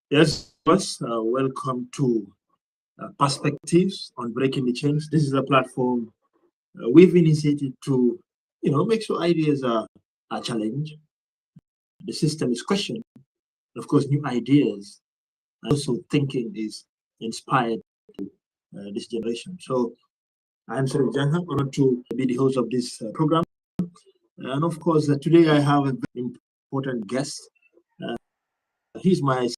Yes, boss. Welcome to Perspectives on Breaking the Chains. This is a platform we've initiated to, make sure ideas are challenged, the system is questioned, and of course, new ideas, and also thinking is inspired this generation. So I'm Sarif Janga, honored to be the host of this program. And of course, today I have a very important guest. Uh, he's my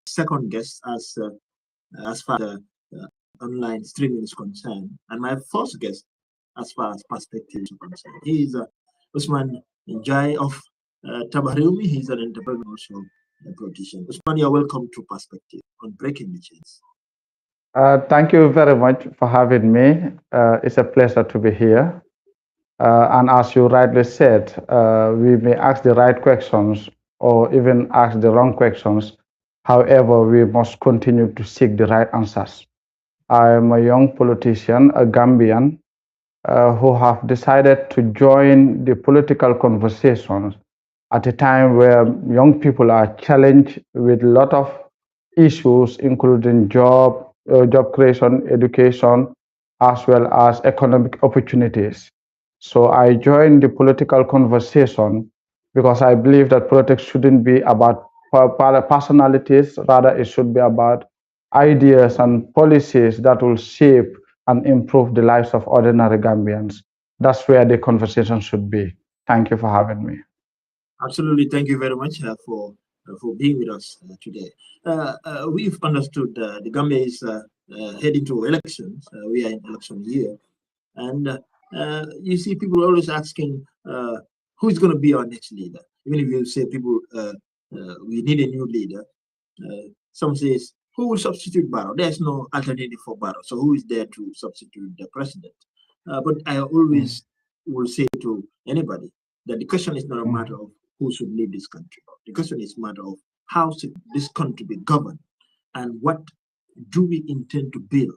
second guest as far as online streaming is concerned, and my first guest as far as perspectives are concerned. He is Usman Njai of Tabariumi. He's an entrepreneur, also a politician. Usman, you're welcome to Perspective on Breaking the Chains. Thank you very much for having me. It's a pleasure to be here. And as you rightly said, we may ask the right questions or even ask the wrong questions. However, we must continue to seek the right answers. I am a young politician, a Gambian, who have decided to join the political conversations at a time where young people are challenged with a lot of issues, including job creation, education, as well as economic opportunities. So I joined the political conversation because I believe that politics shouldn't be about personalities, rather it should be about ideas and policies that will shape and improve the lives of ordinary Gambians. That's where the conversation should be. Thank you for having me. Absolutely. Thank you very much for being with us today. We've understood the Gambia is heading to elections. We are in election year. And you see, people always asking who's going to be our next leader. Even if you say people, we need a new leader, some says, who will substitute Barrow? There's no alternative for Barrow. So who is there to substitute the president? But I Mm, always will say to anybody that the question is not a mm, matter of who should lead this country. The question is a matter of how should this country be governed and what do we intend to build?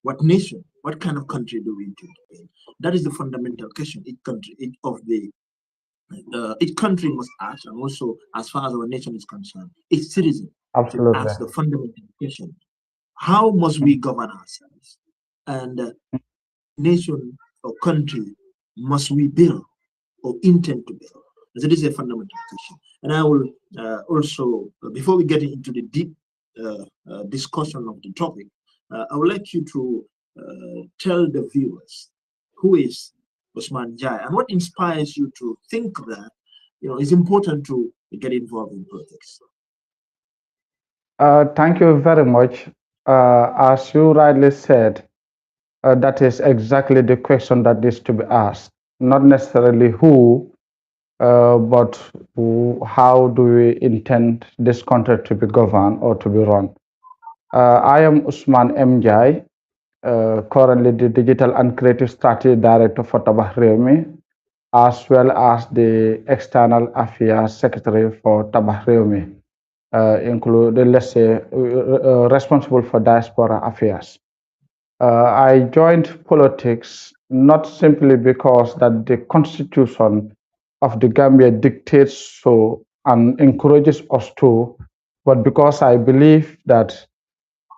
What nation, what kind of country do we intend to build? That is the fundamental question each country must ask, and also as far as our nation is concerned, each citizen should absolutely. ask the fundamental question: How must we Mm, govern ourselves? And nation or country must we build or intend to build? So this is a fundamental question. And I will also, before we get into the deep discussion of the topic, I would like you to tell the viewers who is Osman Jai and what inspires you to think that it's important to get involved in politics. Thank you very much. As you rightly said, that is exactly the question that needs to be asked. Not necessarily who, but how do we intend this country to be governed or to be run? I am Usman Mjai, currently the Digital and Creative Strategy Director for Tabah Rewmi, as well as the External Affairs Secretary for Tabah Rewmi, let's say, responsible for diaspora affairs. I joined politics not simply because that the constitution of the Gambia dictates so and encourages us to, but because I believe that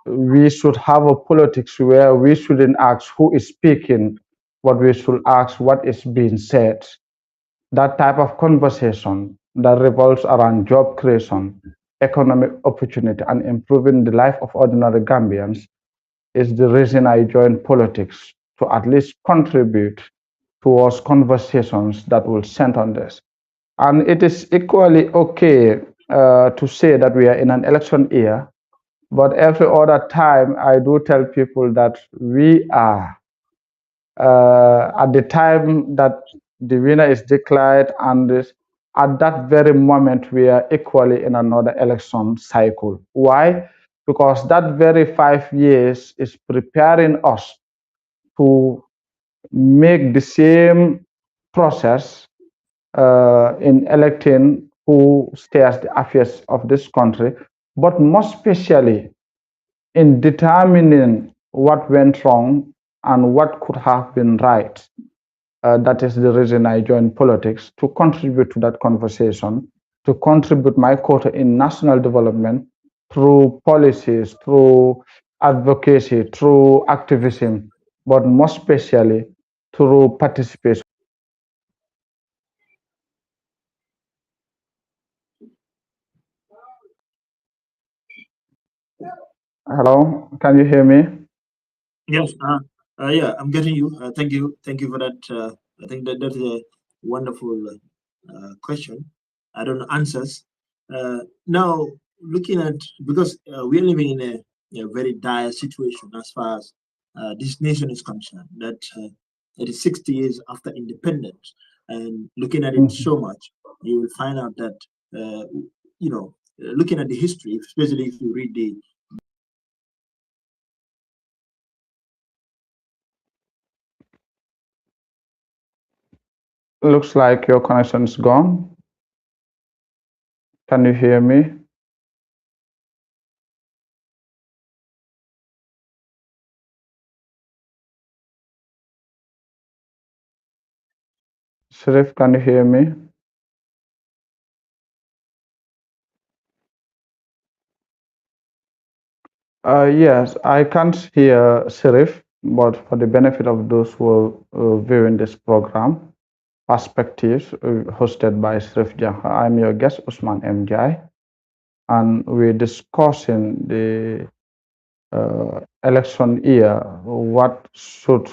we should have a politics where we shouldn't ask who is speaking, but we should ask what is being said. That type of conversation that revolves around job creation, economic opportunity, and improving the life of ordinary Gambians is the reason I joined politics to at least contribute towards conversations that will center on this. And it is equally okay to say that we are in an election year, but every other time I do tell people that we are at the time that the winner is declared, and at that very moment we are equally in another election cycle. Why? Because that very 5 years is preparing us to make the same process in electing who steers the affairs of this country, but more especially in determining what went wrong and what could have been right. That is the reason I joined politics, to contribute to that conversation, to contribute my quota in national development, through policies, through advocacy, through activism, but more especially through participation. Hello, can you hear me? Yes. Yeah, I'm getting you. Thank you. Thank you for that. I think that's a wonderful question. I don't know answers. Now, looking at because we're living in a very dire situation as far as this nation is concerned. That it is 60 years after independence, and looking at it Mhm. so much, you will find out that looking at the history, especially if you read the Looks like your connection is gone. Can you hear me? Sharif, can you hear me? Yes, I can't hear Sharif, but for the benefit of those who are viewing this program, Perspectives, hosted by Sharif Jaha, I'm your guest, Usman M. Jai, and we're discussing the election year. What should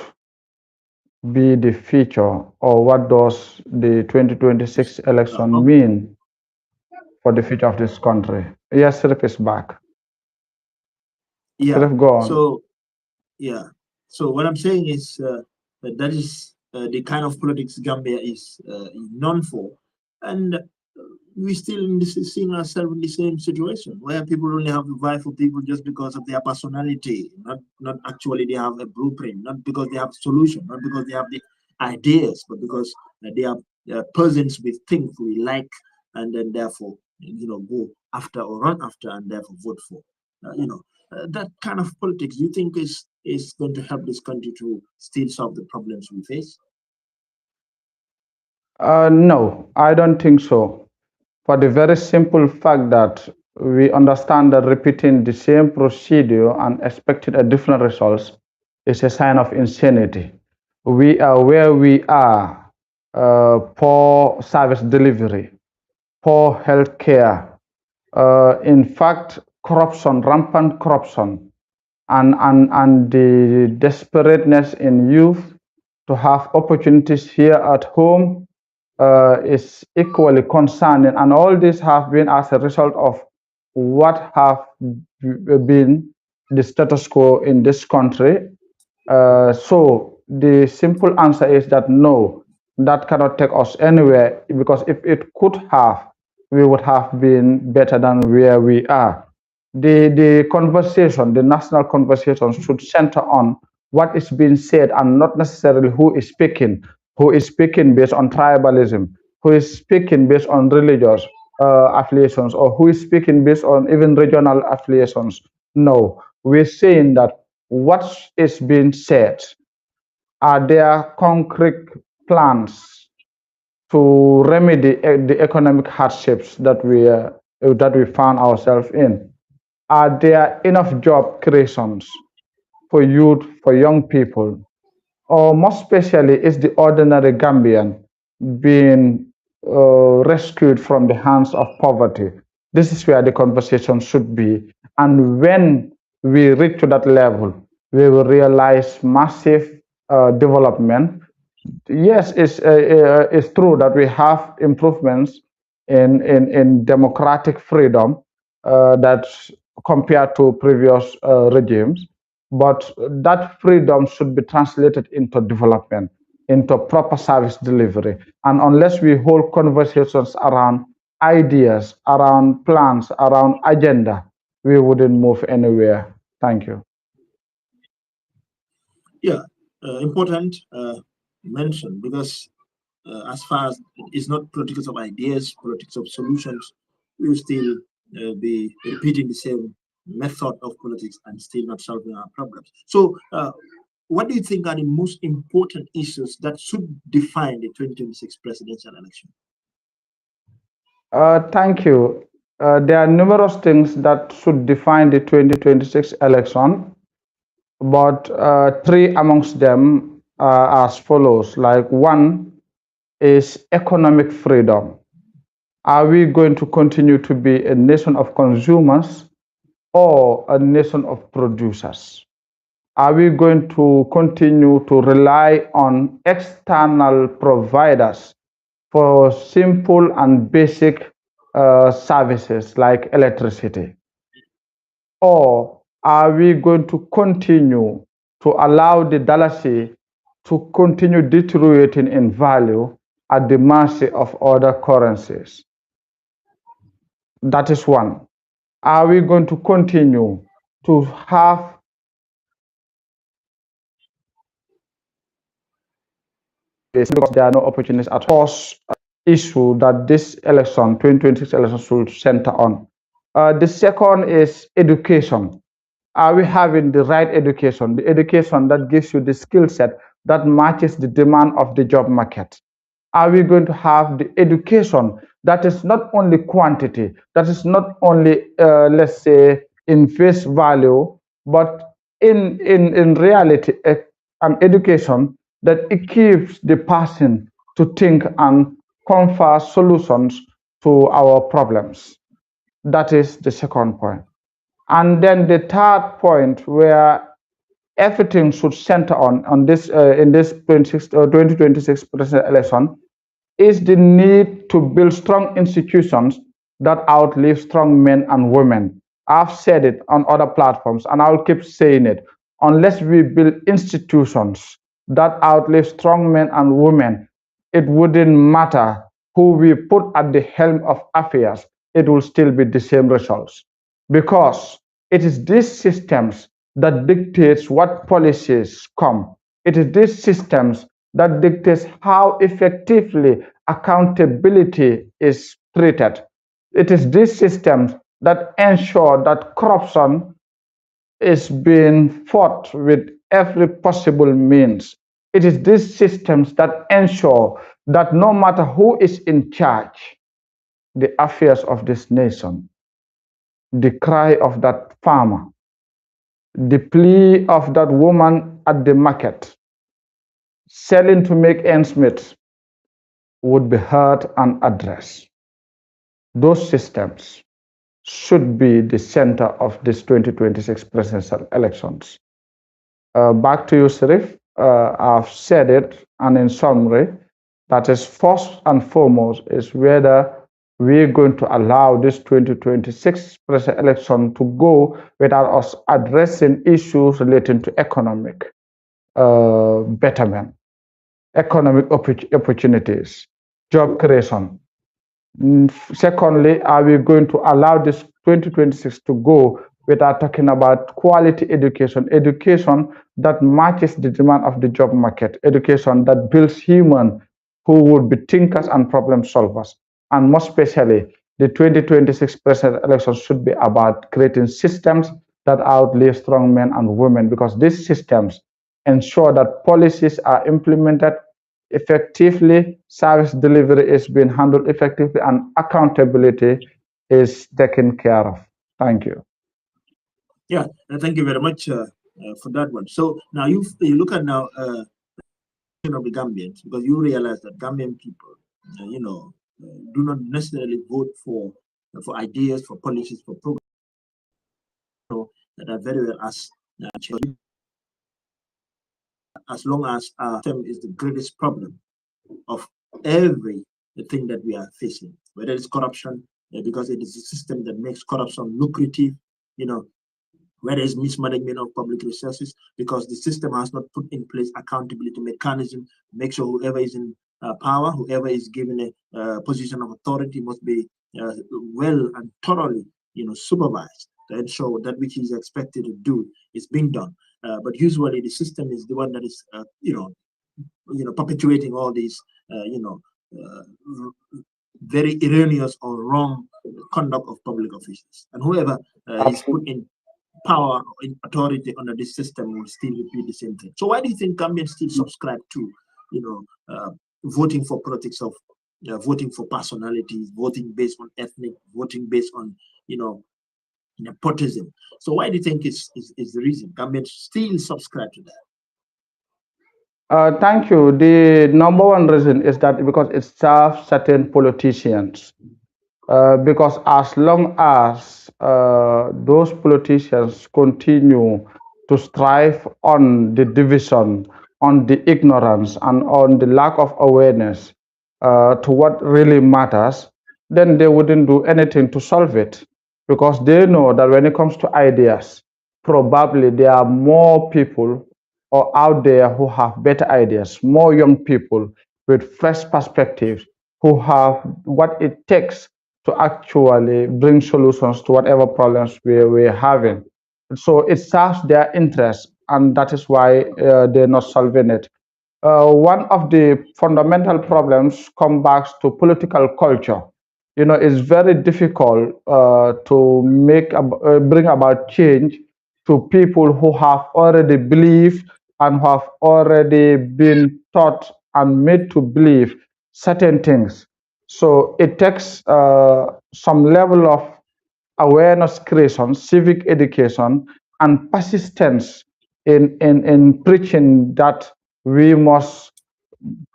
be the future, or what does the 2026 election okay, mean for the future of this country? Yes, Sharif is back. yeah. Sharif, go on. So yeah. So what I'm saying is that is the kind of politics Gambia is known for, and we still seeing ourselves in the same situation where people only have to vie for people just because of their personality, not actually they have a blueprint, not because they have solution, not because they have the ideas, but because they are persons with things we like, and then therefore go after or run after, and therefore vote for. That kind of politics, do you think is going to help this country to still solve the problems we face? No, I don't think so. For the very simple fact that we understand that repeating the same procedure and expecting a different results is a sign of insanity. We are where we are, poor service delivery, poor health care, in fact, corruption, rampant corruption, and the desperateness in youth to have opportunities here at home is equally concerning. And all this have been as a result of what have been the status quo in this country. So the simple answer is that no, that cannot take us anywhere, because if it could have, we would have been better than where we are. The conversation, the national conversation, should center on what is being said and not necessarily who is speaking based on tribalism, who is speaking based on religious affiliations, or who is speaking based on even regional affiliations. No, we're saying that what is being said, are there concrete plans to remedy the economic hardships that we found ourselves in? Are there enough job creations for youth, for young people? Or more especially, is the ordinary Gambian being rescued from the hands of poverty? This is where the conversation should be. And when we reach to that level, we will realize massive development. Yes, it's true that we have improvements in democratic freedom that compared to previous regimes, but that freedom should be translated into development, into proper service delivery. And unless we hold conversations around ideas, around plans, around agenda, we wouldn't move anywhere. Thank you. Yeah, important mention because as far as it's not politics of ideas, politics of solutions, we will still be repeating the same method of politics and still not solving our problems. So, what do you think are the most important issues that should define the 2026 presidential election? Thank you. there are numerous things that should define the 2026 election, but three amongst them are as follows. Like one is economic freedom. Are we going to continue to be a nation of consumers or a nation of producers? Are we going to continue to rely on external providers for simple and basic services like electricity? Or are we going to continue to allow the dollar to continue deteriorating in value at the mercy of other currencies? That is one. Are we going to continue to have this because there are no opportunities at all? Issue that this election, 2026 election, should center on. The second is education. Are we having the right education? The education that gives you the skill set that matches the demand of the job market. Are we going to have the education that is not only quantity, that is not only, let's say, in face value, but in reality, an education that equips the person to think and confer solutions to our problems? That is the second point. And then the third point, where everything should center on this in this 2026 presidential election, is the need to build strong institutions that outlive strong men and women. I've said it on other platforms, and I'll keep saying it. Unless we build institutions that outlive strong men and women, it wouldn't matter who we put at the helm of affairs, it will still be the same results. Because it is these systems that dictates what policies come. It is these systems that dictates how effectively accountability is treated. It is these systems that ensure that corruption is being fought with every possible means. It is these systems that ensure that no matter who is in charge, the affairs of this nation, the cry of that farmer, the plea of that woman at the market, selling to make ends meet, would be heard and addressed. Those systems should be the center of this 2026 presidential elections. Back to you, Sirif. I've said it, and in summary, that is first and foremost is whether we're going to allow this 2026 presidential election to go without us addressing issues relating to economic betterment, economic opportunities, job creation. Secondly, are we going to allow this 2026 to go without talking about quality education, education that matches the demand of the job market, education that builds human who would be thinkers and problem solvers? And more especially, the 2026 presidential election should be about creating systems that outlive strong men and women, because these systems ensure that policies are implemented effectively, service delivery is being handled effectively, and accountability is taken care of. Thank you. Yeah, thank you very much for that one. So now you look at now of the Gambians, because you realize that Gambian people, do not necessarily vote for ideas, for policies, for programs that are very well as long as term is the greatest problem of everything that we are facing, whether it's corruption, because it is a system that makes corruption lucrative, whether it's mismanagement of public resources, because the system has not put in place accountability mechanism to make sure whoever is in power, whoever is given a position of authority must be well and thoroughly, supervised to ensure that which is expected to do is being done. But usually the system is the one that is, perpetuating all these, very erroneous or wrong conduct of public officials. And whoever is put in power or in authority under this system will still repeat the same thing. So why do you think Gambians still subscribe to, voting for politics of voting for personalities, voting based on ethnic, voting based on, you know, nepotism. So why do you think is the reason Gambians still subscribe to that? Thank you. The number one reason is that because it serves certain politicians. Because as long as those politicians continue to strive on the division, on the ignorance, and on the lack of awareness to what really matters, then they wouldn't do anything to solve it. Because they know that when it comes to ideas, probably there are more people or out there who have better ideas, more young people with fresh perspectives who have what it takes to actually bring solutions to whatever problems we're having. So it serves their interest, and that is why they're not solving it. One of the fundamental problems comes back to political culture. You know, it's very difficult to bring about change to people who have already believed and who have already been taught and made to believe certain things. So it takes some level of awareness creation, civic education, and persistence in preaching that we must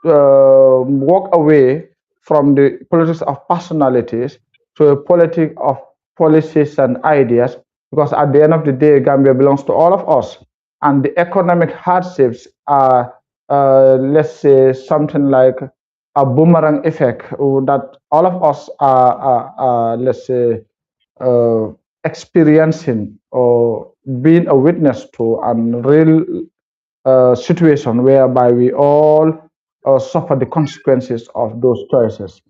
walk away from the politics of personalities to a politic of policies and ideas, because at the end of the day, Gambia belongs to all of us. And the economic hardships are, let's say, something like a boomerang effect that all of us are let's say, uh, experiencing or being a witness to a real situation whereby we all suffer the consequences of those choices.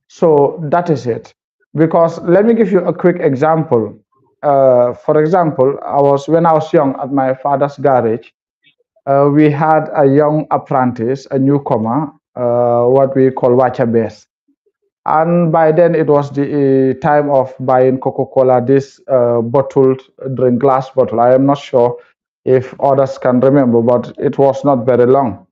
So that is it. Because let me give you a quick example. For example, when I was young at my father's garage, we had a young apprentice, a newcomer, what we call Wacha Base. And by then it was the time of buying Coca-Cola, this bottled drink, glass bottle. I am not sure if others can remember, but it was not very long.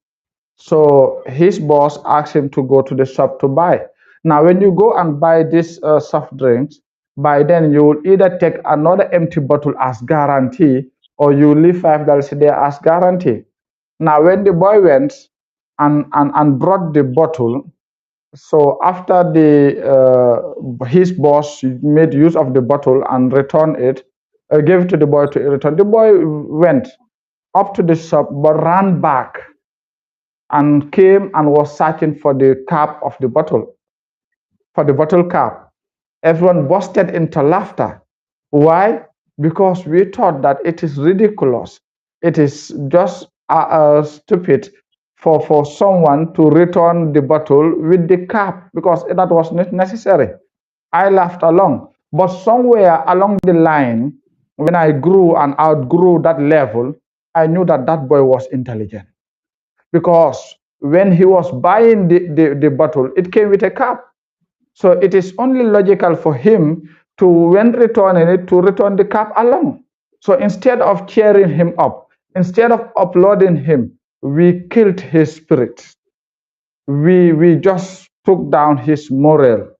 So his boss asked him to go to the shop to buy. Now, when you go and buy these soft drinks, by then you will either take another empty bottle as guarantee, or you leave $5 there as guarantee. Now, when the boy went and brought the bottle, so after his boss made use of the bottle and returned it, gave it to the boy to return. The boy went up to the shop but ran back and came and was searching for the cap of the bottle, for the bottle cap. Everyone busted into laughter. Why? Because we thought that it is ridiculous. It is just stupid for someone to return the bottle with the cap, because that was not necessary. I laughed along. But somewhere along the line, when I grew and outgrew that level, I knew that that boy was intelligent, because when he was buying the bottle, it came with a cap. So it is only logical for him to, when returning it, to return the cap alone. So instead of cheering him up, instead of applauding him, we killed his spirit. We just took down his moral,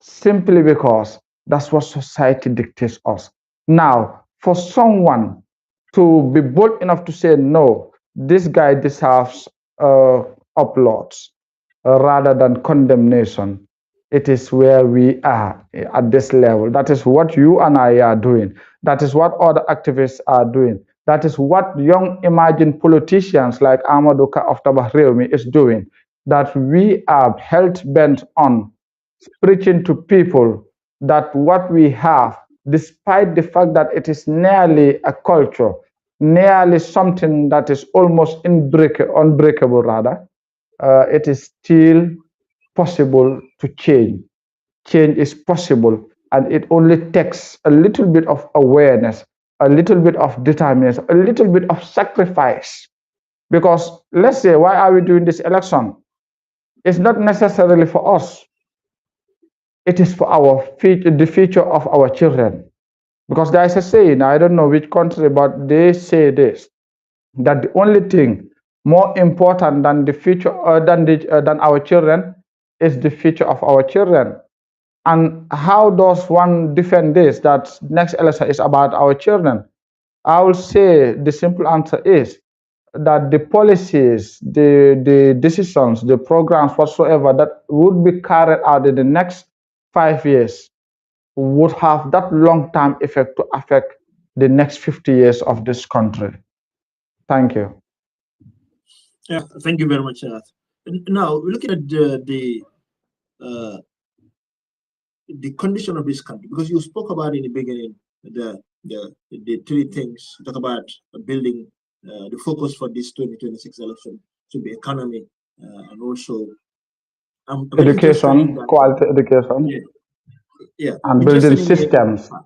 simply because that's what society dictates us. Now, for someone to be bold enough to say, no, this guy deserves applause rather than condemnation, it is where we are at this level. That is what you and I are doing. That is what other activists are doing. That is what young emerging politicians like Amaduka of Tabahreumi is doing. That we are hell bent on preaching to people that what we have, despite the fact that it is nearly a culture, nearly something that is almost unbreakable, rather, it is still possible to change. Change is possible, and it only takes a little bit of awareness, a little bit of determination, a little bit of sacrifice. Because let's say, why are we doing this election? It's not necessarily for us. It is for our future, the future of our children. Because there is a saying, I don't know which country, but they say this, that the only thing more important than the future than our children is the future of our children. And how does one defend this? That next election is about our children. I will say the simple answer is that the policies, the decisions, the programs whatsoever that would be carried out in the next 5 years would have that long-term effect to affect the next 50 years of this country. Thank you. Yeah, thank you very much. Now, looking at uh, the condition of this country, because you spoke about in the beginning the three things. You talk about building the focus for this 2026 election to be economy, and also I'm very interested in Education, that. quality education, Yeah, and I'm building interested in hearing that systems. part.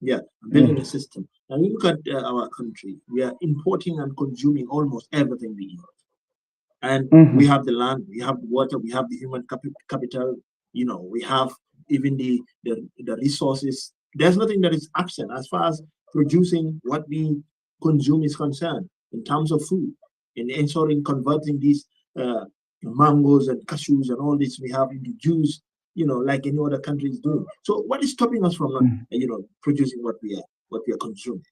Yeah, building a Mm. system. Now you look at our country. We are importing and consuming almost everything we eat, and we Mhm. have the land, we have the water, we have the human capital. We have even the resources. There's nothing that is absent as far as producing what we consume is concerned in terms of food, in ensuring converting these mangoes and cashews and all this we have into juice, like any other country is doing. So what is stopping us from not, Mm. producing what we are consuming?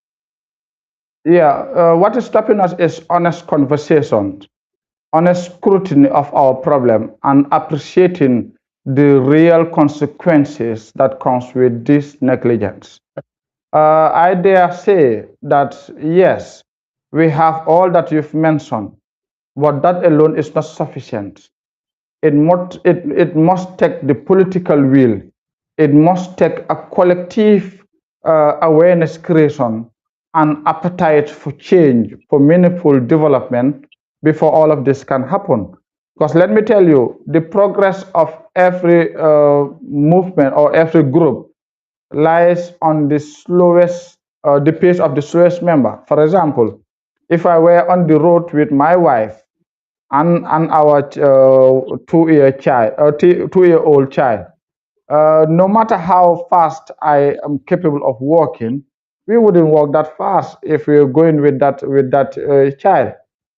Yeah, what is stopping us is honest conversation, honest scrutiny of our problem, and appreciating the real consequences that comes with this negligence. I dare say that yes, we have all that you've mentioned, but that alone is not sufficient. It must take the political will. It must take a collective awareness creation and appetite for change, for meaningful development before all of this can happen. Because let me tell you, the progress of every movement or every group lies on the pace of the slowest member. For example, if I were on the road with my wife and our 2-year old child, no matter how fast I am capable of walking, we wouldn't walk that fast if we are going with that child.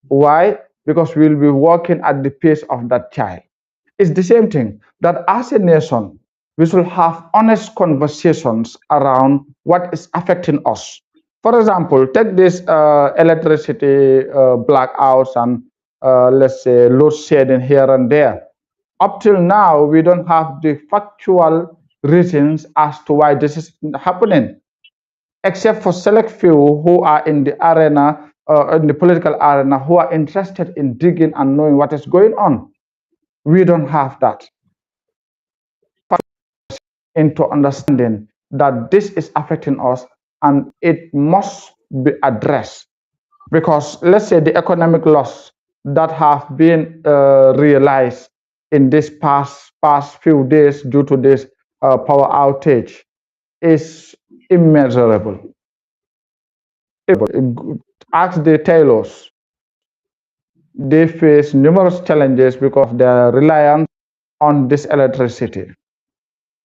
Why? Because we'll be walking at the pace of that child. It's the same thing that as a nation, we should have honest conversations around what is affecting us. For example, take this electricity blackouts and let's say load shedding here and there. Up till now, we don't have the factual reasons as to why this is happening, except for select few who are in the arena, in the political arena, who are interested in digging and knowing what is going on. We don't have that into understanding that this is affecting us and it must be addressed. Because let's say the economic loss that have been realized in this past few days due to this power outage is immeasurable. Ask the tailors, they face numerous challenges because they are reliant on this electricity.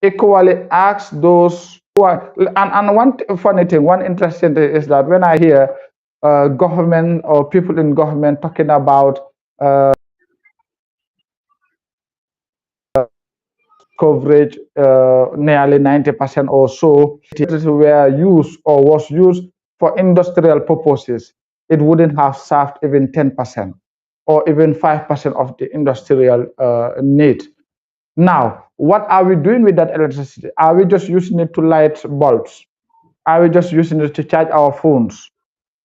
Equally ask those who are, and one funny thing, one interesting thing is that when I hear government or people in government talking about coverage, nearly 90% or so were used or was used for industrial purposes, it wouldn't have served even 10% or even 5% of the industrial need. Now, what are we doing with that electricity? Are we just using it to light bulbs? Are we just using it to charge our phones?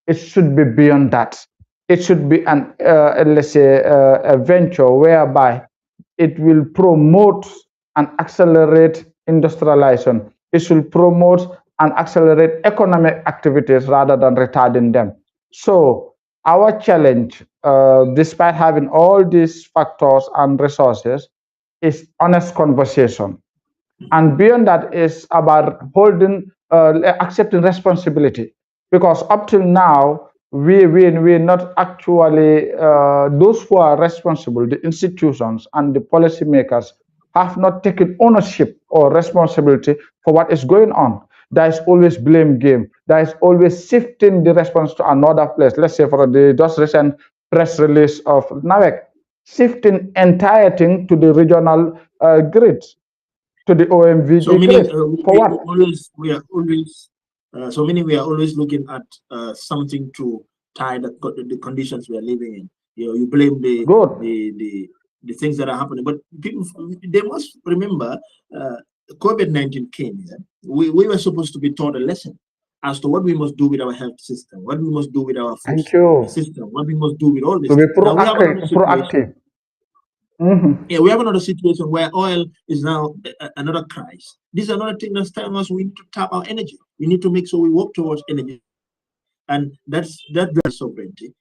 It should be beyond that. It should be an, let's say, a venture whereby it will promote and accelerate industrialization. It should promote and accelerate economic activities rather than retarding them. So our challenge, despite having all these factors and resources, is honest conversation. And beyond that is about accepting responsibility. Because up till now, we're not actually, those who are responsible, the institutions and the policymakers, have not taken ownership or responsibility for what is going on. There is always blame game. There is always shifting the response to another place. Let's say for the just recent press release of NAWEC, shifting entire thing to the regional grid, to the So OMVG meaning grid. For what? so meaning we are always looking at something to tie the conditions we are living in. You blame Good. the things that are happening, but people, they must remember COVID-19 came here. We were supposed to be taught a lesson as to what we must do with our health system, what we must do with our food Thank you. system, what we must do with all To these be things. Now we have another situation. proactive. Mhm. Yeah, we have another situation where oil is now another crisis. This is another thing that's telling us we need to tap our energy. We need to make sure we work towards energy, and that's sovereignty.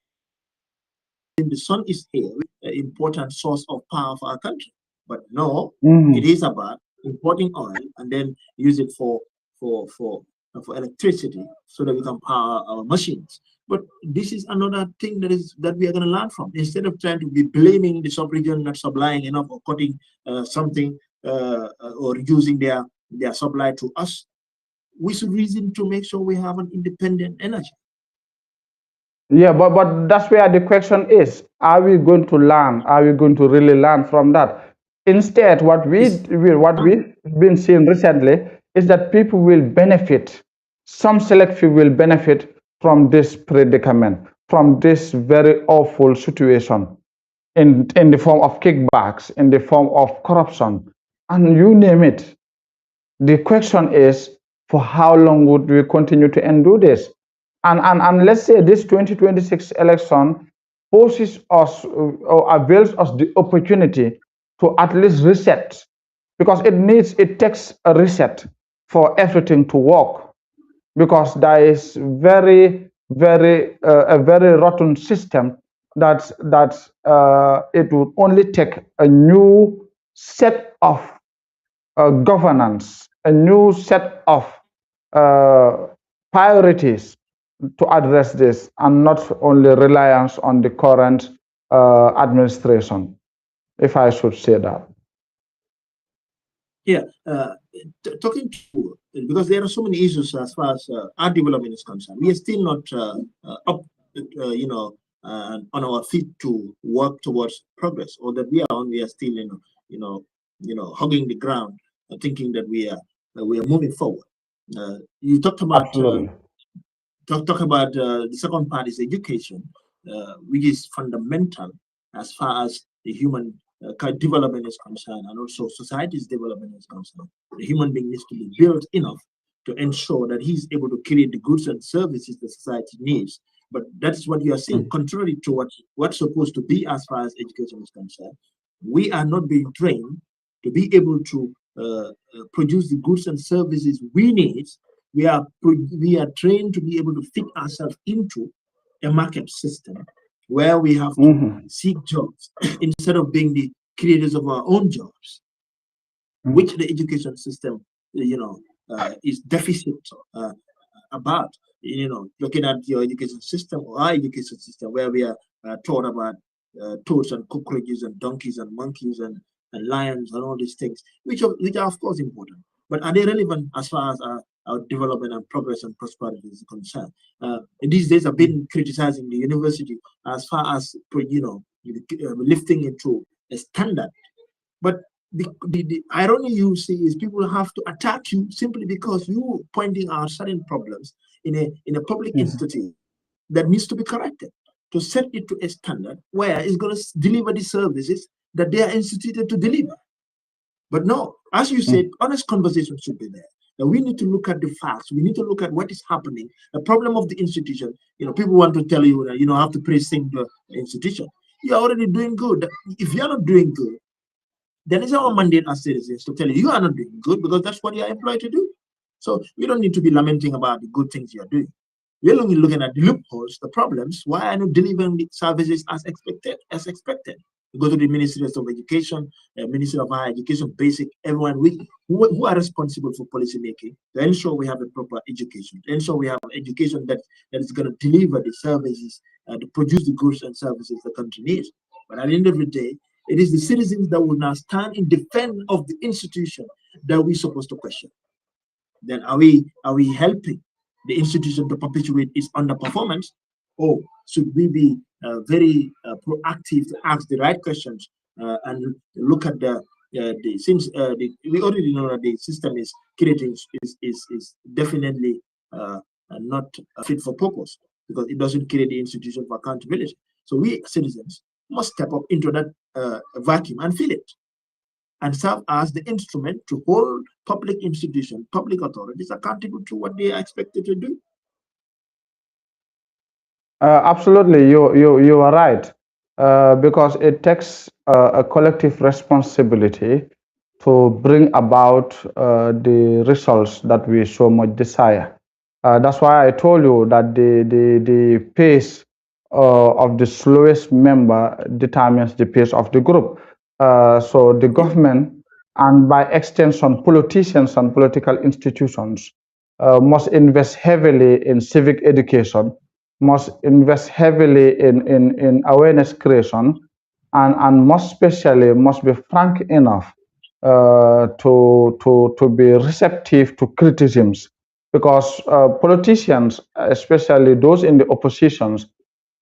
And the sun is here, an important source of power for our country. But no, it is about importing oil and then use it for electricity so that we can power our machines. But this is another thing that we are going to learn from. Instead of trying to be blaming the sub-region not supplying enough or cutting something or using their supply to us, we should reason to make sure we have an independent energy. Yeah, but that's where the question is: are we going to learn? Are we going to really learn from that? Instead, what we've been seeing recently is that people will benefit. Some select few will benefit from this predicament, from this very awful situation, in the form of kickbacks, in the form of corruption, and you name it. The question is, for how long would we continue to endure this? And let's say this 2026 election forces us or avails us the opportunity to at least reset, because it takes a reset for everything to work, because there is a very rotten system that it would only take a new set of governance, a new set of priorities to address this, and not only reliance on the current administration, if I should say that. Yeah, talking to, because there are so many issues as far as our development is concerned. We are still not up, on our feet to work towards progress, or that we are still, hugging the ground, thinking that we are moving forward. You talked about talk about the second part is education, which is fundamental as far as the human development is concerned, and also society's development is concerned. The human being needs to be built enough to ensure that he's able to create the goods and services the society needs. But that's what you are seeing, contrary to what's supposed to be as far as education is concerned. We are not being trained to be able to produce the goods and services we need. We are trained to be able to fit ourselves into a market system where we have to seek jobs instead of being the creators of our own jobs, which the education system, is deficient about. Looking at your education system or our education system, where we are taught about toads and cockroaches and donkeys and monkeys and lions and all these things, which are of course important, but are they relevant as far as our development and progress and prosperity is concerned? These days, I've been criticizing the university as far as lifting it to a standard, but the irony you see is people have to attack you simply because you pointing out certain problems in a public institute that needs to be corrected, to set it to a standard where it's going to deliver the services that they are instituted to deliver. But no, as you said, honest conversation should be there. Now we need to look at the facts. We need to look at what is happening. The problem of the institution, people want to tell you that you have to praise the institution. You're already doing good. If you're not doing good, then it's our mandate as citizens to tell you are not doing good, because that's what you're employed to do. So you don't need to be lamenting about the good things you're doing. We're only looking at the loopholes, the problems. Why are not delivering the services as expected? You go to the Ministries of Education, Ministry of Higher Education, basic, everyone who are responsible for policy making to ensure we have a proper education, to ensure we have education that is going to deliver the services, to produce the goods and services the country needs. But at the end of the day, it is the citizens that will now stand in defense of the institution that we're supposed to question. Then are we helping the institution to perpetuate its underperformance, or should we be very proactive to ask the right questions and look at we already know that the system is creating is definitely not fit for purpose because it doesn't create the institution for accountability. So we citizens must step up into that vacuum and fill it and serve as the instrument to hold public institutions, public authorities accountable to what they are expected to do. Absolutely, you are right, because it takes a collective responsibility to bring about the results that we so much desire. That's why I told you that the pace of the slowest member determines the pace of the group. So the government and by extension politicians and political institutions must invest heavily in civic education, must invest heavily in awareness creation, and most especially must be frank enough to be receptive to criticisms because politicians, especially those in the oppositions,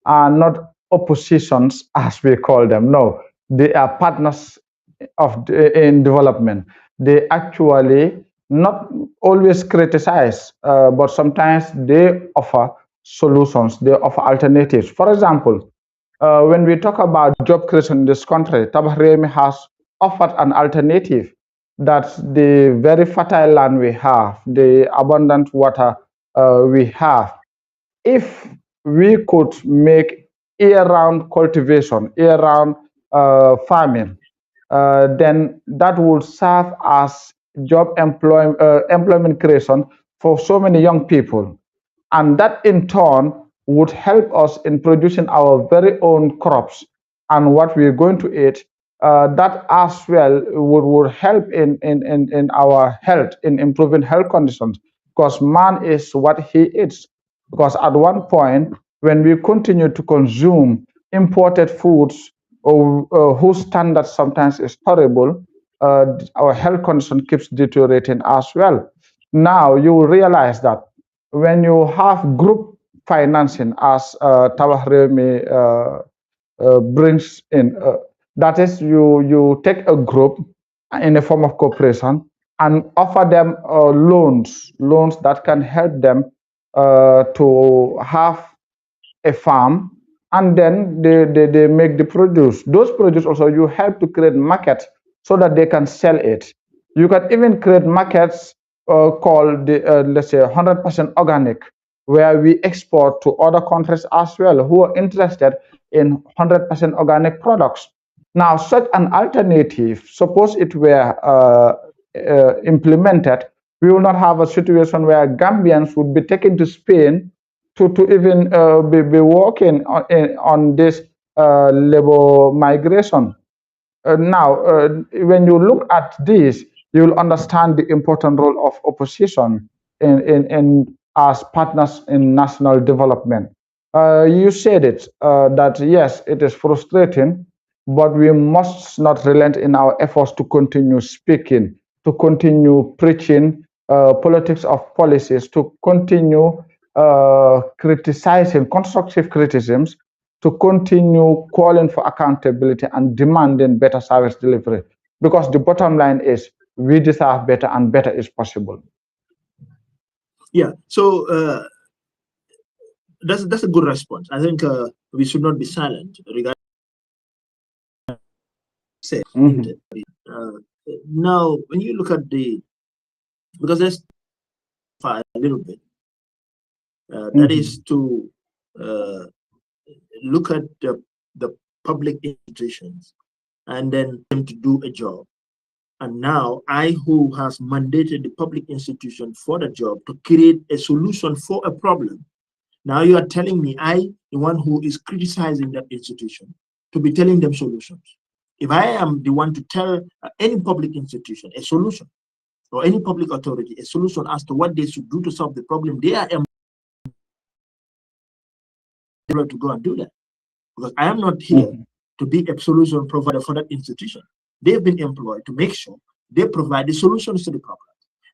are not oppositions as we call them. No, they are partners in development. They actually not always criticize, but sometimes they offer solutions. They offer alternatives. For example, when we talk about job creation in this country, Tabahremi has offered an alternative that the very fertile land we have, the abundant water we have, if we could make year-round cultivation, year-round farming, then that would serve as employment creation for so many young people. And that in turn would help us in producing our very own crops and what we're going to eat. That as well would help in our health, in improving health conditions, because man is what he eats. Because at one point, when we continue to consume imported foods whose standard sometimes is horrible, our health condition keeps deteriorating as well. Now you will realize that when you have group financing, as Tawahremi brings in, that is, you take a group in a form of cooperation and offer them loans that can help them to have a farm, and then they make the produce. Those produce also you help to create markets so that they can sell it. You can even create markets called the let's say 100% organic, where we export to other countries as well who are interested in 100% organic products. Now, such an alternative, suppose it were implemented, we will not have a situation where Gambians would be taken to Spain to even be working on this labor migration. Now, when you look at this, you will understand the important role of opposition in as partners in national development. You said it that yes, it is frustrating, but we must not relent in our efforts to continue speaking, to continue preaching politics of policies, to continue criticizing constructive criticisms, to continue calling for accountability and demanding better service delivery. Because the bottom line is we deserve better and better is possible. Yeah, so that's a good response. I think we should not be silent regarding now when you look at because there's a little bit that is to look at the public institutions and then them to do a job. And now I, who has mandated the public institution for the job to create a solution for a problem, now you are telling me I, the one who is criticizing that institution, to be telling them solutions. If I am the one to tell any public institution a solution, or any public authority a solution as to what they should do to solve the problem, they are able to go and do that. Because I am not here to be a solution provider for that institution. They've been employed to make sure they provide the solutions to the problem.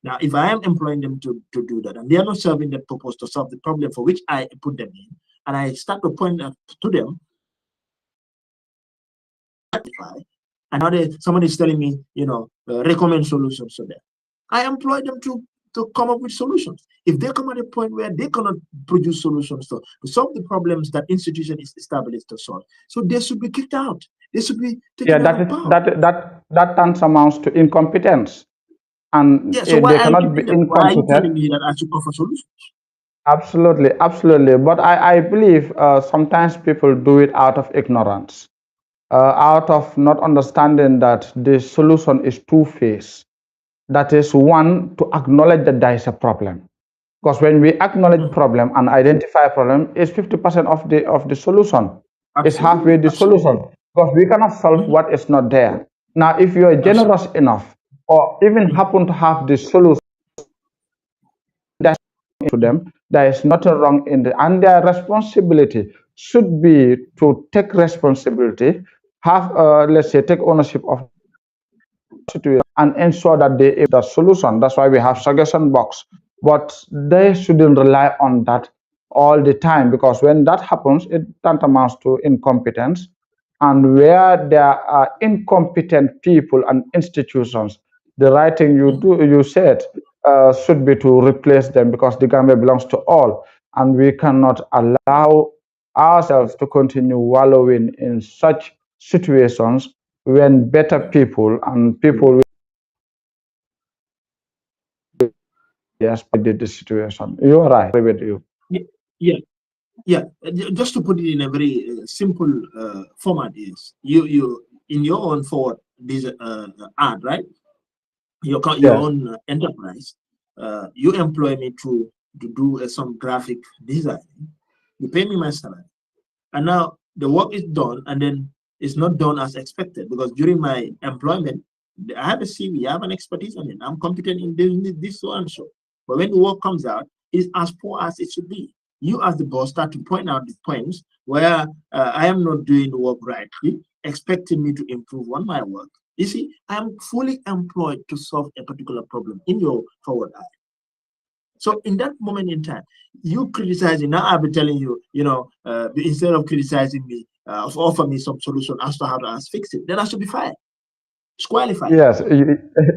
Now, if I am employing them to do that, and they are not serving that purpose to solve the problem for which I put them in, and I start to point out to them and now somebody is telling me, recommend solutions to them. I employ them to come up with solutions. If they come at a point where they cannot produce solutions to solve the problems that institution is established to solve, so they should be kicked out. They should be taken out of power. That tantamounts to incompetence, and Yeah. So why they are you cannot be keeping them? Why are you telling incompetent. me that I should offer solutions? Absolutely, absolutely. But I believe sometimes people do it out of ignorance, out of not understanding that the solution is two-phase. That is, one, to acknowledge that there is a problem. Because when we acknowledge problem and identify problem, it's 50% of the solution. It's halfway the solution. Because we cannot solve what is not there. Now, if you are generous enough, or even happen to have the solution to them, there is nothing wrong in it. And their responsibility should be to take responsibility, have let's say take ownership of situation and ensure that they have that solution. That's why we have suggestion box. But they shouldn't rely on that all the time, because when that happens, it tantamounts to incompetence. And where there are incompetent people and institutions, the right thing you said should be to replace them, because the Gambia belongs to all, and we cannot allow ourselves to continue wallowing in such situations when better people and people expected the situation. You're right. I agree with you. Yeah. Yeah. Just to put it in a very simple format is you in your own forward this ad, right? Your Yes. own enterprise. You employ me to do some graphic design. You pay me my salary, and now the work is done, and then it's not done as expected, because during my employment I have a CV, I have an expertise on it, I'm competent in doing this so and so. But when the work comes out, it's as poor as it should be. You as the boss start to point out the points where I am not doing the work rightly, expecting me to improve on my work. You see, I am fully employed to solve a particular problem in your forward eye. So in that moment in time, you criticizing, now I'll be telling you, instead of criticizing me, offer me some solution as to how to fix it, then I should be fired, disqualified. Yes,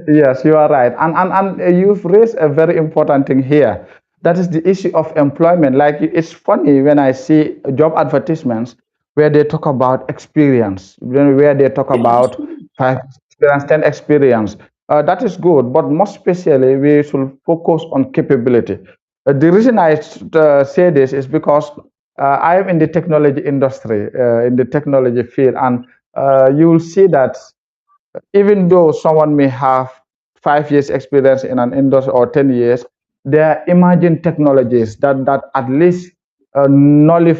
yes, you are right. And you've raised a very important thing here. That is the issue of employment. Like, it's funny when I see job advertisements where they talk about experience, where they talk Yeah, about 5 experience, 10 experience. That is good, but more especially, we should focus on capability. The reason I say this is because I am in the technology industry, in the technology field, and you will see that even though someone may have 5 years experience in an industry or 10 years, there are emerging technologies that at least nearly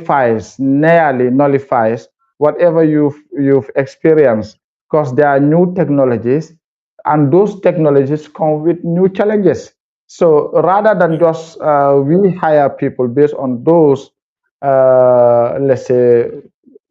nullifies whatever you've experienced, because there are new technologies, and those technologies come with new challenges. So rather than just we hire people based on those, let's say,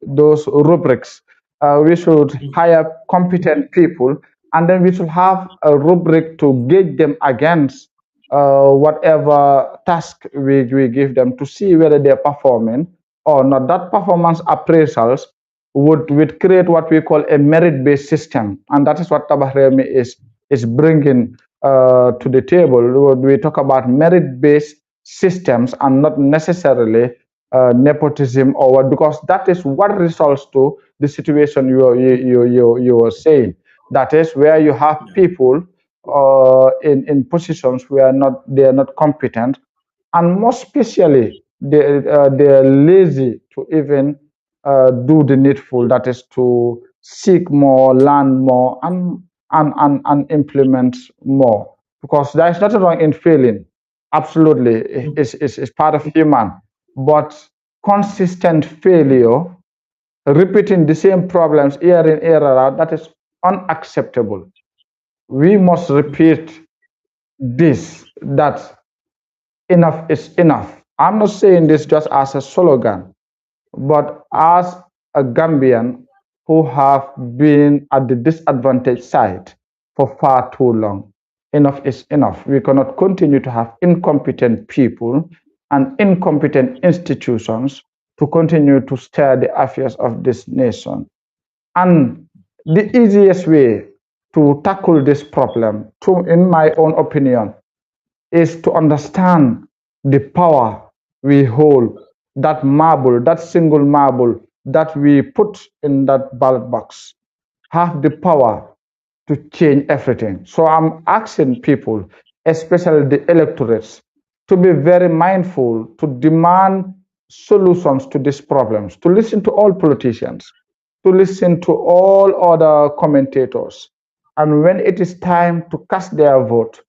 those rubrics, we should hire competent people, and then we should have a rubric to gauge them against whatever task we give them, to see whether they're performing or not. That performance appraisals would create what we call a merit-based system, and that is what Tabahremi is bringing to the table. We talk about merit-based systems and not necessarily nepotism or what, because that is what results to the situation you are saying. That is where you have people in positions where they are not competent, and more especially they are lazy to even do the needful. That is to seek more, learn more, and implement more. Because there is nothing wrong in failing. Absolutely, it's part of human, but consistent failure, repeating the same problems year in, year out, that is unacceptable. We must repeat this, that enough is enough. I'm not saying this just as a slogan, but as a Gambian who have been at the disadvantaged side for far too long. Enough is enough. We cannot continue to have incompetent people and incompetent institutions to continue to steer the affairs of this nation. And The easiest way to tackle this problem, in my own opinion, is to understand the power we hold, that marble, that single marble that we put in that ballot box, have the power to change everything. So I'm asking people, especially the electorates, to be very mindful, to demand solutions to these problems, to listen to all politicians, to listen to all other commentators. And when it is time to cast their vote,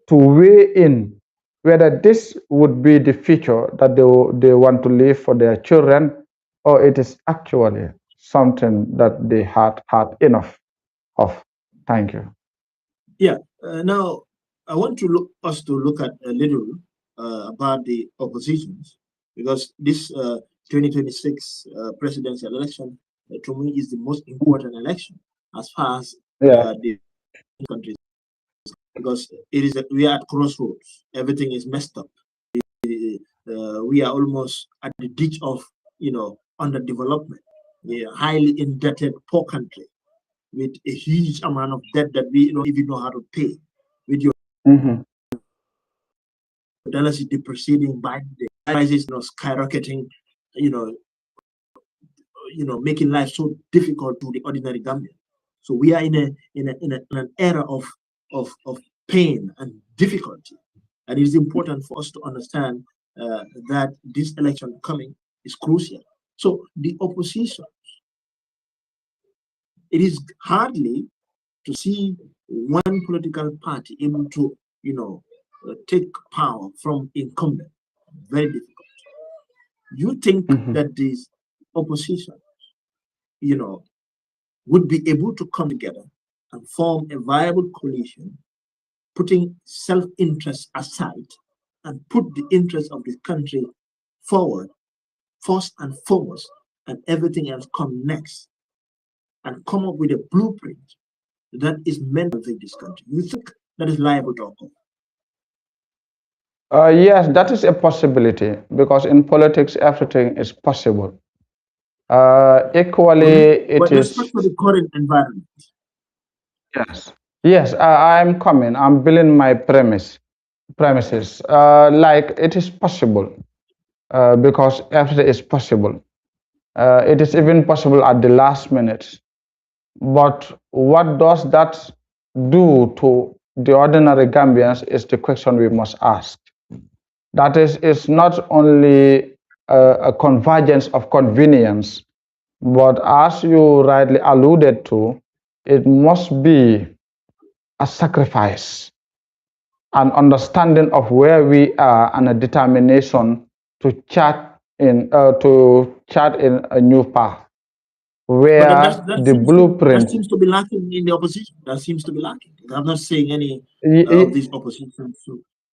to weigh in whether this would be the future that they want to leave for their children, or it is actually something that they had enough of. Thank you. Yeah. Now, I want us to look at a little about the oppositions, because this 2026 presidential election, to me, is the most important election as far as Yeah. the country, because it is we are at crossroads. Everything is messed up. We are almost at the ditch of underdevelopment. We are highly indebted, poor country with a huge amount of debt that we don't even know how to pay. With your dollars depreciating by the prices, skyrocketing, you know, making life so difficult to the ordinary Gambian. So we are in an era of pain and difficulty, and it is important for us to understand that this election coming is crucial. So the opposition, it is hardly to see one political party able to, take power from incumbent. Very difficult. You think that this opposition, would be able to come together and form a viable coalition, putting self-interest aside and put the interest of the country forward, first and foremost, and everything else come next, and come up with a blueprint that is meant to take this country? You think that is liable to occur? Yes, that is a possibility because in politics everything is possible. Equally, it But just is. for the current environment. Yes. Yes, I'm coming. I'm building my premises. Like it is possible because everything is possible. It is even possible at the last minute. But what does that do to the ordinary Gambians is the question we must ask. That is, it's not only a convergence of convenience, but as you rightly alluded to, it must be a sacrifice, an understanding of where we are, and a determination to chart in a new path But where the that blueprint. seems to be lacking in the opposition. That seems to be lacking. I'm not saying any of these opposition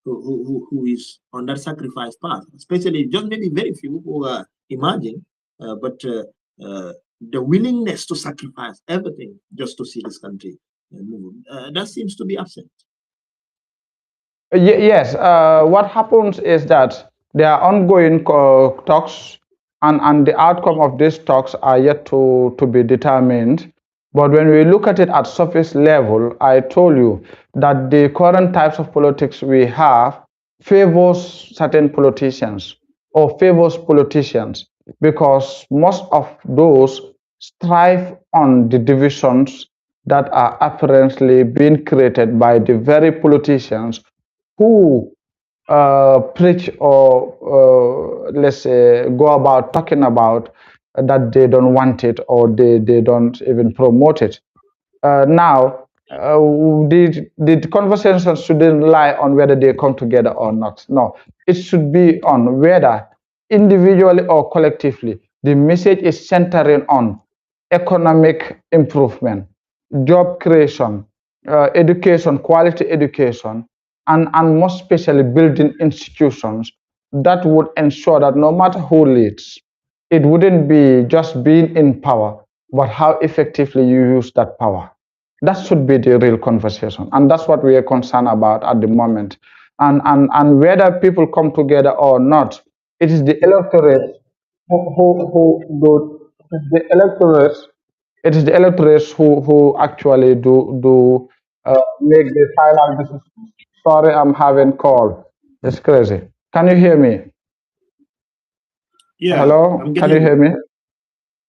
who is on that sacrifice path, especially just maybe very few who are emerging, but the willingness to sacrifice everything just to see this country move, that seems to be absent. Yes, what happens is that there are ongoing talks, and the outcome of these talks are yet to be determined. But when we look at it at surface level, I told you that the current types of politics we have favors certain politicians or favors politicians because most of those strive on the divisions that are apparently being created by the very politicians who preach or let's say go about talking about that they don't want it or they don't even promote it. Now, the conversation shouldn't lie on whether they come together or not. No, it should be on whether individually or collectively the message is centering on economic improvement, job creation, education, quality education, and more especially building institutions that would ensure that no matter who leads, it wouldn't be just being in power, but how effectively you use that power. That should be the real conversation. And that's what we are concerned about at the moment. And whether people come together or not, it is the electorate who go, the electorate It is the electorates who actually do make the final decision. Sorry, I'm having call. It's crazy. Can you hear me? Yeah, Hello, I'm can getting you hear you. me?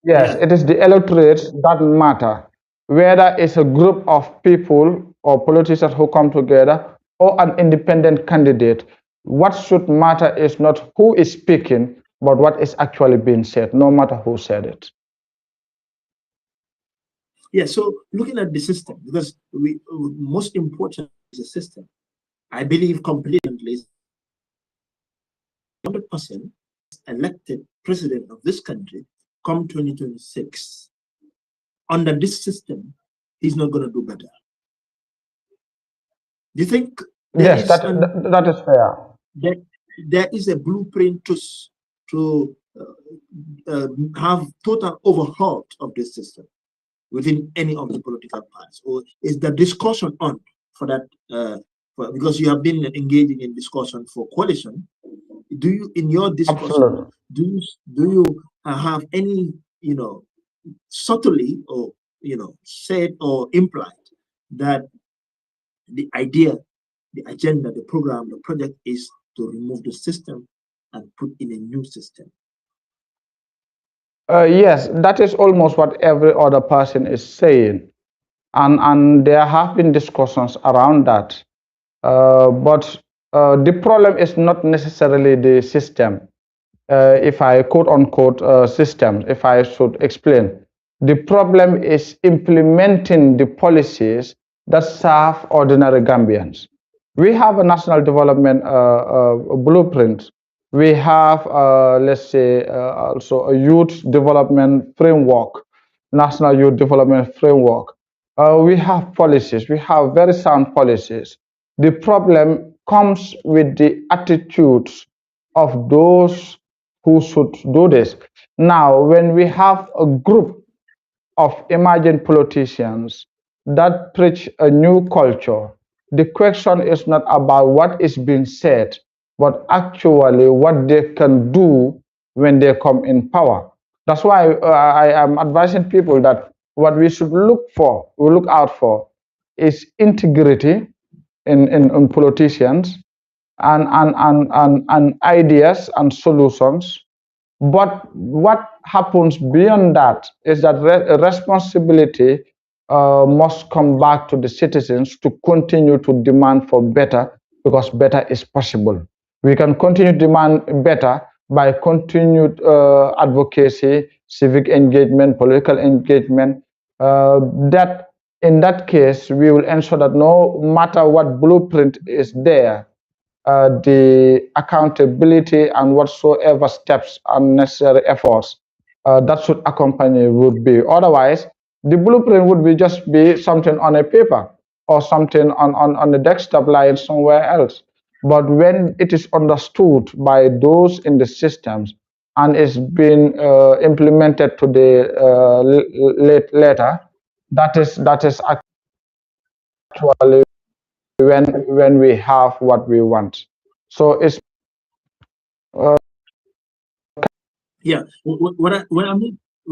Yes, Yeah. it is the electorates that matter. Whether it's a group of people or politicians who come together or an independent candidate, what should matter is not who is speaking, but what is actually being said, no matter who said it. Yeah. So looking at the system, because we most important is the system. I believe completely 100% elected president of this country come 2026 under this system, he's not going to do better. Do you think there Yes, is an that is fair. there, there is a blueprint to have total overhaul of this system within any of the political parties, or is the discussion on for that? Because you have been engaging in discussion for coalition, do you, in your discussion, Absolutely. do you have any, subtly, or said or implied that the idea, the agenda, the program, the project is to remove the system and put in a new system? Yes, that is almost what every other person is saying. And there have been discussions around that. But the problem is not necessarily the system. If I quote unquote system, if I should explain, the problem is implementing the policies that serve ordinary Gambians. We have a national development blueprint. We have, let's say, also a youth development framework, national youth development framework. We have policies. We have very sound policies. The problem comes with the attitudes of those who should do this. Now, when we have a group of emerging politicians that preach a new culture, the question is not about what is being said, but actually what they can do when they come in power. That's why I am advising people that what we should look out for, is integrity in politicians, and ideas and solutions. But what happens beyond that is that responsibility must come back to the citizens to continue to demand for better, because better is possible. We can continue to demand better by continued advocacy, civic engagement, political engagement. That in that case, we will ensure that no matter what blueprint is there, the accountability and whatsoever steps and necessary efforts that should accompany would be. Otherwise, the blueprint would be just be something on a paper or something on a desktop lying somewhere else. But when it is understood by those in the systems and is being implemented to the later, that is actually when we have what we want. So it's uh, Yeah. What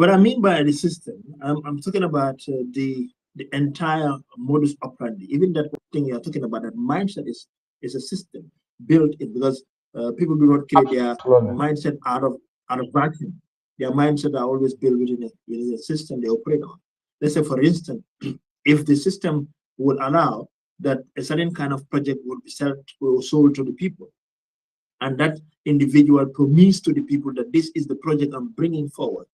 I mean by the system, I'm talking about the entire modus operandi. Even that thing you're talking about, that mindset is a system built in, because people do not create their absolutely. mindset out of vacuum. Their mindset are always built within a system they operate on. Let's say, for instance, if the system will allow that a certain kind of project will be sold to the people, and that individual promised to the people that this is the project I'm bringing forward,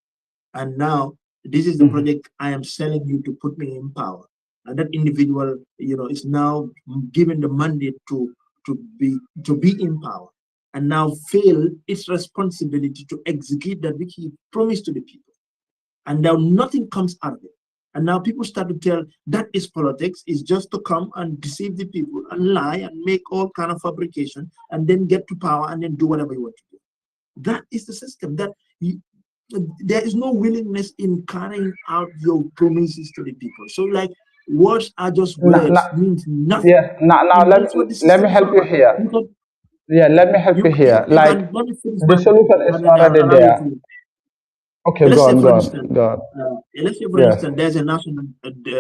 and now this is the Mhm. project I am selling you to put me in power, and that individual, is now given the mandate to be in power, and now fail its responsibility to execute that which he promised to the people, and now nothing comes out of it. And now people start to tell that is politics, is just to come and deceive the people and lie and make all kind of fabrication and then get to power and then do whatever you want to do. That is the system. There is no willingness in carrying out your promises to the people. So, like, words are just Now, words, means nothing. yes. Now And that's what the let me system is all help you about. here. Yeah, let me help you here. You Like, can let me finish the solution is and then I'll already allow you there. to. Okay, Let's go say, on, for go on, instance, go on. there's Yes. a national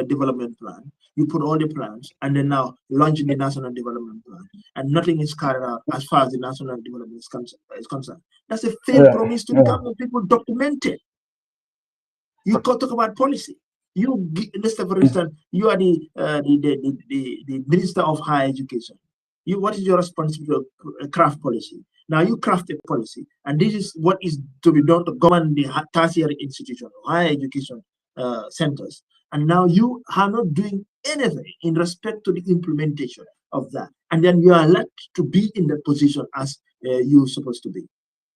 development plan. You put all the plans, and then now launching the national development plan, and nothing is carried out as far as the national development is concerned. That's a failed Yeah. promise to the Yeah. government. People document it. You talk about policy. Let's say, for Mm. instance, you are the Minister of Higher Education. What is your responsibility to craft policy? Now you craft a policy, and this is what is to be done to govern the tertiary institution, higher education centers. And now you are not doing anything in respect to the implementation of that. And then you are left to be in the position as you're supposed to be.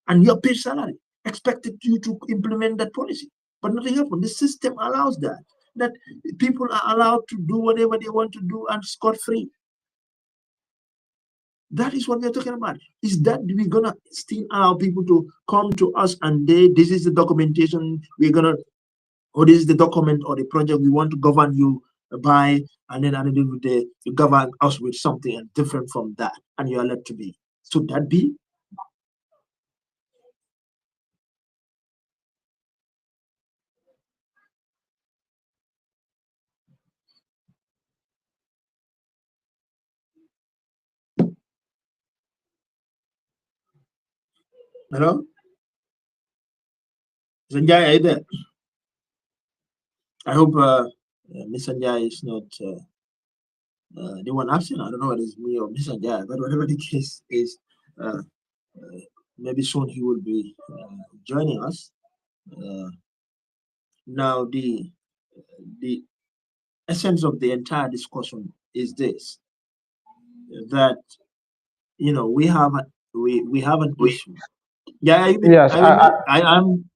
And your paid salary expected you to implement that policy. But nothing happened. The system allows that people are allowed to do whatever they want to do and scot-free. That is what we're talking about. Is that we're gonna still allow people to come to us and this is the documentation we're gonna, or this is the document or the project we want to govern you by, and then at the end of the day, you govern us with something different from that, and you are led to be. Should that be? Hello? Sanjay, are you there? I hope Miss Sanjay is not the one absent. I don't know whether it's me or Miss Sanjay, but whatever the case is, uh, maybe soon he will be joining us. Now, the essence of the entire discussion is this: that we have an issue. Yeah, Yes. I'm.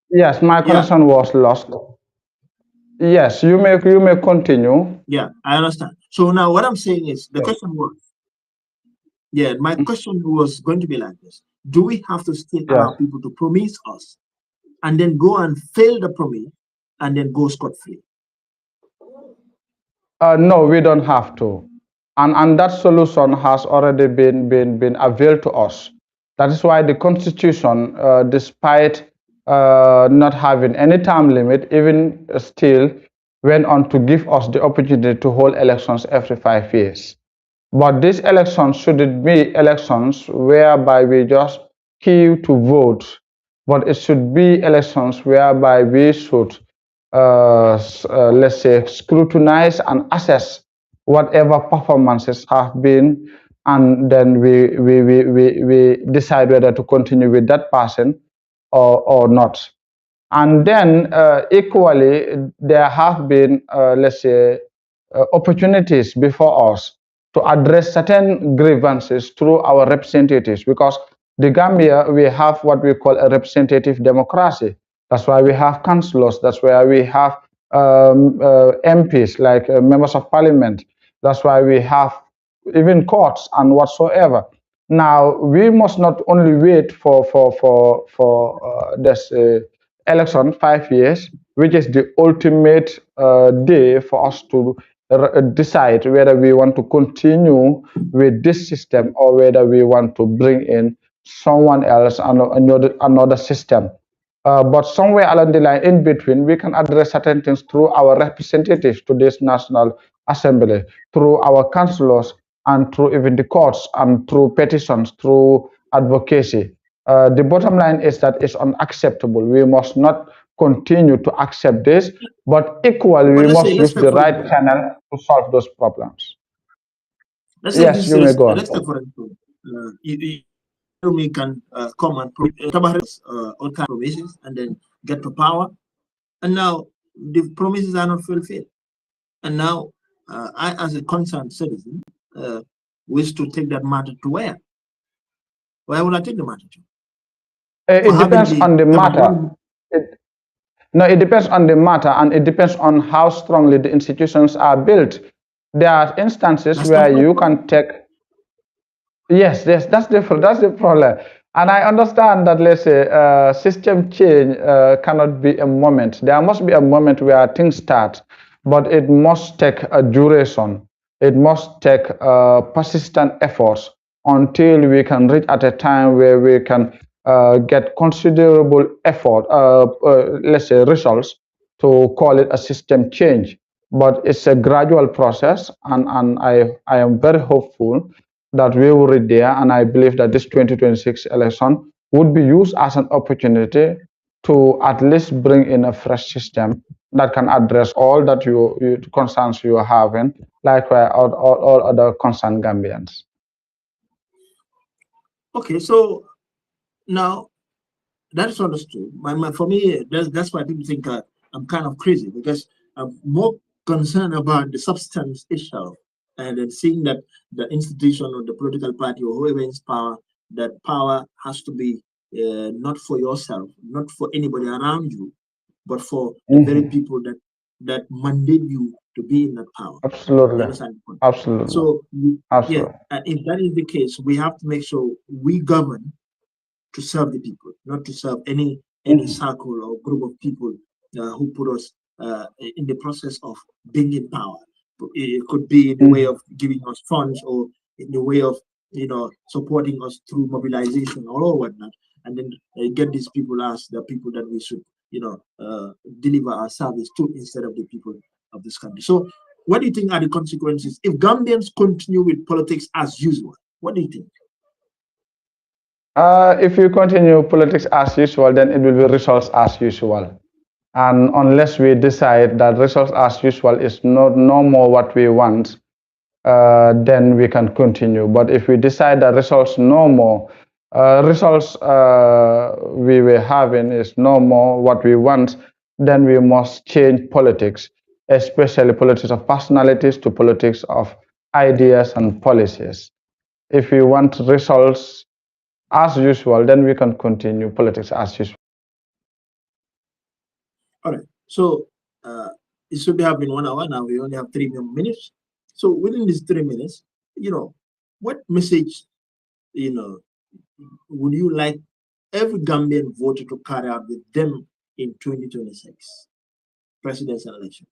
Yes. My Yeah, connection was lost. Yes. You may continue. yeah, I understand. So now what I'm saying is the Yes. question was, yeah, my question was going to be like this: do we have to still Yes. allow people to promise us and then go and fail the promise and then go scot-free? No, we don't have to. And that solution has already been availed to us. That is why the Constitution, despite not having any time limit, even still went on to give us the opportunity to hold elections every 5 years. But these elections shouldn't be elections whereby we just queue to vote, but it should be elections whereby we should, let's say, scrutinize and assess whatever performances have been, and then we decide whether to continue with that person or not. And then equally, there have been, let's say, opportunities before us to address certain grievances through our representatives, because the Gambia, we have what we call a representative democracy. That's why we have councillors. That's why we have MPs, like members of parliament. That's why we have even courts and whatsoever. Now we must not only wait for this election 5 years, which is the ultimate day for us to decide whether we want to continue with this system or whether we want to bring in someone else and another system. But somewhere along the line, in between, we can address certain things through our representatives to this National Assembly, through our councillors, and through even the courts, and through petitions, through advocacy. The bottom line is that it's unacceptable. We must not continue to accept this, but equally, But we let's say, must use the right channel to solve those problems. Yes, this you may is, go on. let's say, for instance, we can come and all kind of promises and then get to power, and now the promises are not fulfilled. And now I, as a concerned citizen, wish to take that matter to where? Where will I take the matter to? For It having depends the on the matter. Cameroon. No, it depends on the matter, and it depends on how strongly the institutions are built. There are instances That's not where my you problem. can take. Yes, yes, that's the problem. And I understand that, let's say, system change cannot be a moment. There must be a moment where things start, but it must take a duration. It must take persistent efforts until we can reach at a time where we can get considerable effort, let's say results, to call it a system change. But it's a gradual process, and I am very hopeful that we will reach there. And I believe that this 2026 election would be used as an opportunity to at least bring in a fresh system that can address all that you concerns you are having, like all other concerned Gambians. Okay, so now that's understood. For me, that's why people think I'm kind of crazy, because I'm more concerned about the substance itself, and then seeing that the institution or the political party or whoever is power, that power has to be not for yourself, not for anybody around you, but for the very Mhm. people that mandate you to be in that power. You Absolutely, understand the point? absolutely, So yeah, absolutely. if that is the case, we have to make sure we govern to serve the people, not to serve any Mhm. circle or group of people who put us in the process of being in power. It could be in the way Mhm. of giving us funds, or in the way of supporting us through mobilization or whatnot, and then get these people as the people that we should deliver our service to, instead of the people of this country. So, what do you think are the consequences if Gambians continue with politics as usual? What do you think? If you continue politics as usual, then it will be results as usual. And unless we decide that results as usual is not no more what we want, then we can continue. But if we decide that results no more, results we were having is no more what we want, then we must change politics, especially politics of personalities to politics of ideas and policies. If we want results as usual, then we can continue politics as usual. All right. So it should have been 1 hour. Now we only have 3 more minutes. So within these 3 minutes, what message, you know, would you like every Gambian voter to carry out with them in 2026 presidential election?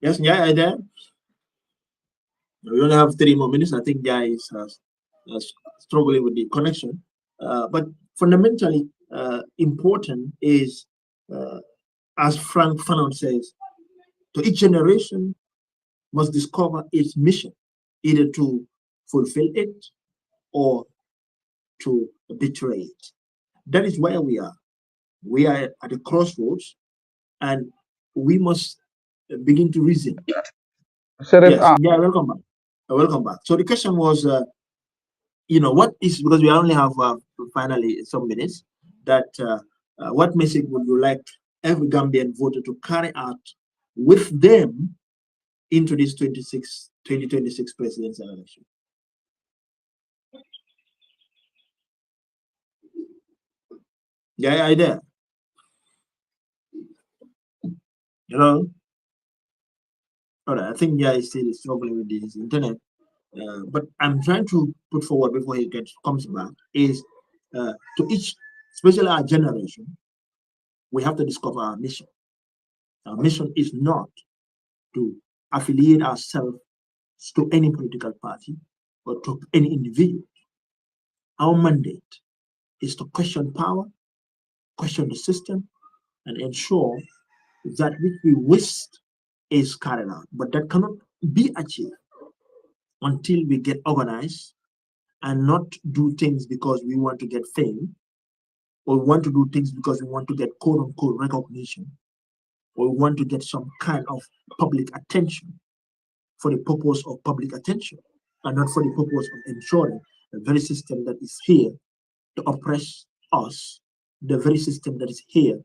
Yes, yeah, I there. We only have 3 more minutes. I think Jai is uh, struggling with the connection. But fundamentally important is, as Frank Fanon says, to each generation must discover its mission, either to fulfill it or to betray it. That is where we are. We are at the crossroads, and we must begin to reason. Sheriff, Yes, yeah, welcome back. Welcome back. So the question was, what is, because we only have finally some minutes, that what message would you like every Gambian voter to carry out with them into this 2026 presidential election? Yeah, I there. Hello. All right. I think yeah, he's still struggling with his internet. But I'm trying to put forward before he comes back is to each, especially our generation, we have to discover our mission. Our mission is not to affiliate ourselves to any political party or to any individual. Our mandate is to question power, question the system, and ensure that which we wish is carried out. But that cannot be achieved until we get organized and not do things because we want to get fame, or we want to do things because we want to get quote unquote recognition, or we want to get some kind of public attention for the purpose of public attention, and not for the purpose of ensuring the very system that is here to oppress us, the very system that is here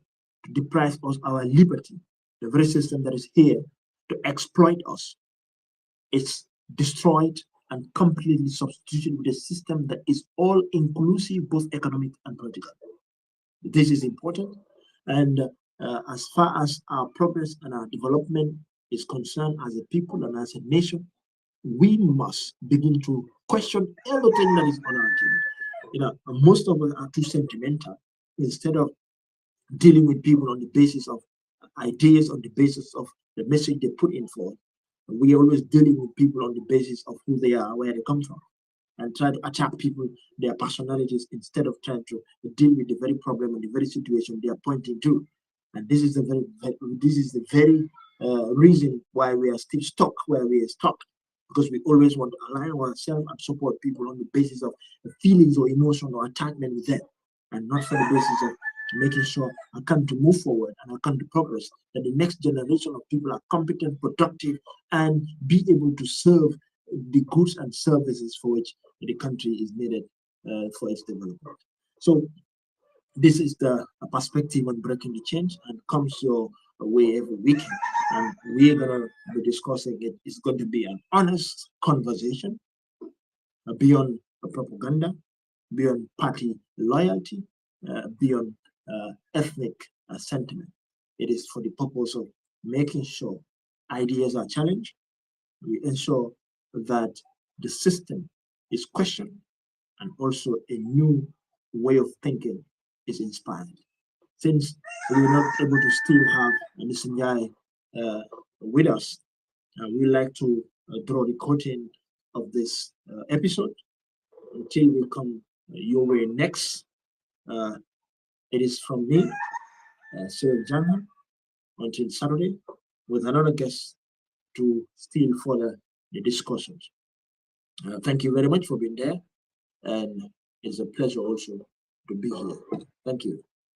to deprive us our liberty, the very system that is here to exploit us. It's destroyed and completely substituted with a system that is all inclusive, both economic and political. This is important. And as far as our progress and our development is concerned as a people and as a nation, we must begin to question everything that is on our table. Most of us are too sentimental. Instead of dealing with people on the basis of ideas, on the basis of the message they put in forth, We are always dealing with people on the basis of who they are, where they come from, and try to attack people, their personalities, instead of trying to deal with the very problem and the very situation they are pointing to. And this is the very reason why we are still stuck where we are stuck, because we always want to align ourselves and support people on the basis of feelings or emotion or attachment with them, and not for the basis of making sure I come to move forward and I come to progress, that the next generation of people are competent, productive, and be able to serve the goods and services for which the country is needed for its development. So this is the perspective on breaking the change, and comes your way every weekend. And we're going to be discussing it. It's going to be an honest conversation beyond propaganda, beyond party loyalty, beyond ethnic sentiment. It is for the purpose of making sure ideas are challenged. We ensure that the system is questioned, and also a new way of thinking is inspired. Since we were not able to still have Mr. Njai with us, we like to draw the curtain of this episode until we come your way next. It is from me, Sir Janhan, until Saturday, with another guest to still further the discussions. Thank you very much for being there, and it's a pleasure also to be here. Thank you.